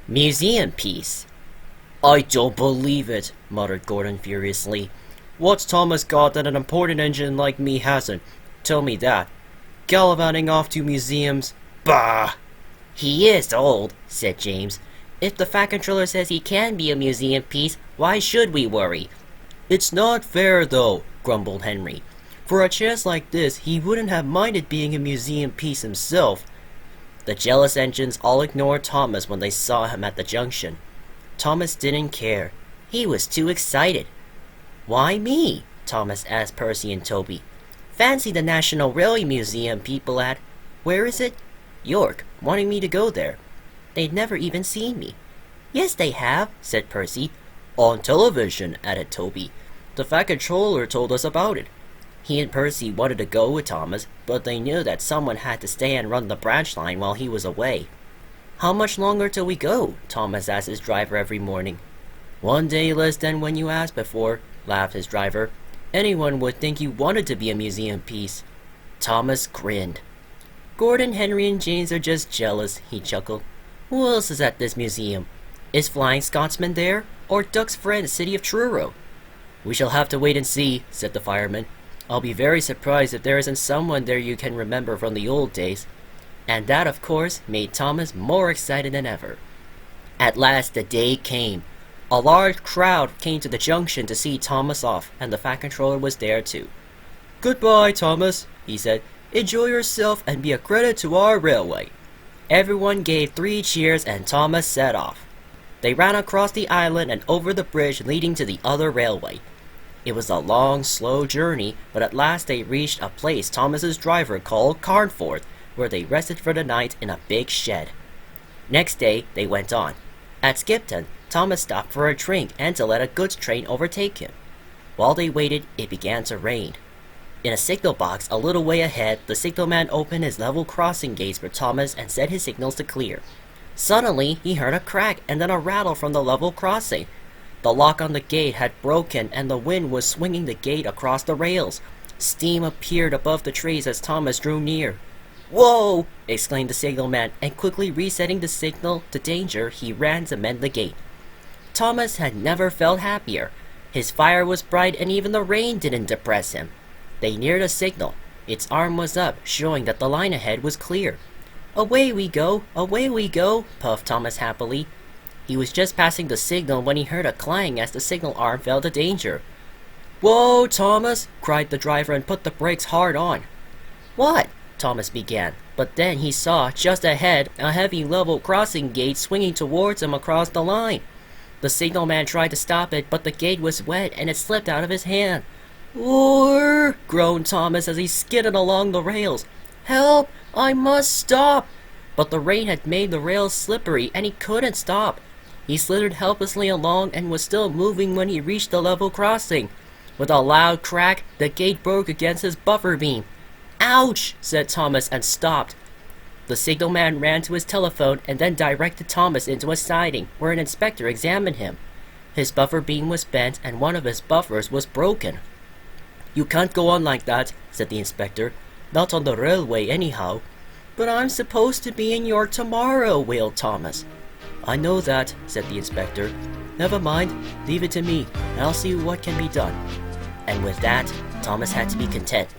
Museum piece. I don't believe it, muttered Gordon furiously. What's Thomas got that an important engine like me hasn't? Tell me that. Gallivanting off to museums? Bah! He is old, said James. If the Fat Controller says he can be a museum piece, why should we worry? It's not fair, though, grumbled Henry. For a chance like this, he wouldn't have minded being a museum piece himself. The jealous engines all ignored Thomas when they saw him at the junction. Thomas didn't care. He was too excited. Why me? Thomas asked Percy and Toby. Fancy the National Railway Museum people at, where is it? York, wanting me to go there. They'd never even seen me. Yes, they have, said Percy. On television, added Toby. The Fat Controller told us about it. He and Percy wanted to go with Thomas, but they knew that someone had to stay and run the branch line while he was away. How much longer till we go? Thomas asked his driver every morning. 1 day less than when you asked before, laughed his driver. Anyone would think you wanted to be a museum piece. Thomas grinned. Gordon, Henry, and James are just jealous, he chuckled. Who else is at this museum? Is Flying Scotsman there? Or Duck's friend, City of Truro? We shall have to wait and see, said the fireman. I'll be very surprised if there isn't someone there you can remember from the old days. And that, of course, made Thomas more excited than ever. At last the day came. A large crowd came to the junction to see Thomas off, and the Fat Controller was there too. Goodbye, Thomas, he said. Enjoy yourself and be a credit to our railway. Everyone gave 3 cheers and Thomas set off. They ran across the island and over the bridge leading to the other railway. It was a long, slow journey, but at last they reached a place Thomas's driver called Carnforth, where they rested for the night in a big shed. Next day, they went on. At Skipton, Thomas stopped for a drink and to let a goods train overtake him. While they waited, it began to rain. In a signal box a little way ahead, the signalman opened his level crossing gates for Thomas and set his signals to clear. Suddenly, he heard a crack and then a rattle from the level crossing. The lock on the gate had broken and the wind was swinging the gate across the rails. Steam appeared above the trees as Thomas drew near. "Whoa!" exclaimed the signalman, and quickly resetting the signal to danger, he ran to mend the gate. Thomas had never felt happier. His fire was bright and even the rain didn't depress him. They neared a signal. Its arm was up, showing that the line ahead was clear. Away we go, puffed Thomas happily. He was just passing the signal when he heard a clang as the signal arm fell to danger. "Whoa, Thomas!" cried the driver and put the brakes hard on. "What?" Thomas began, but then he saw, just ahead, a heavy level crossing gate swinging towards him across the line. The signalman tried to stop it, but the gate was wet and it slipped out of his hand. "Oor!" groaned Thomas as he skidded along the rails. "Help! I must stop!" But the rain had made the rails slippery and he couldn't stop. He slithered helplessly along and was still moving when he reached the level crossing. With a loud crack, the gate broke against his buffer beam. "Ouch!" said Thomas and stopped. The signalman ran to his telephone and then directed Thomas into a siding where an inspector examined him. His buffer beam was bent and one of his buffers was broken. "You can't go on like that," said the inspector. "Not on the railway, anyhow." "But I'm supposed to be in York tomorrow," wailed Thomas. "I know that," said the inspector. "Never mind, leave it to me, and I'll see what can be done." And with that, Thomas had to be content.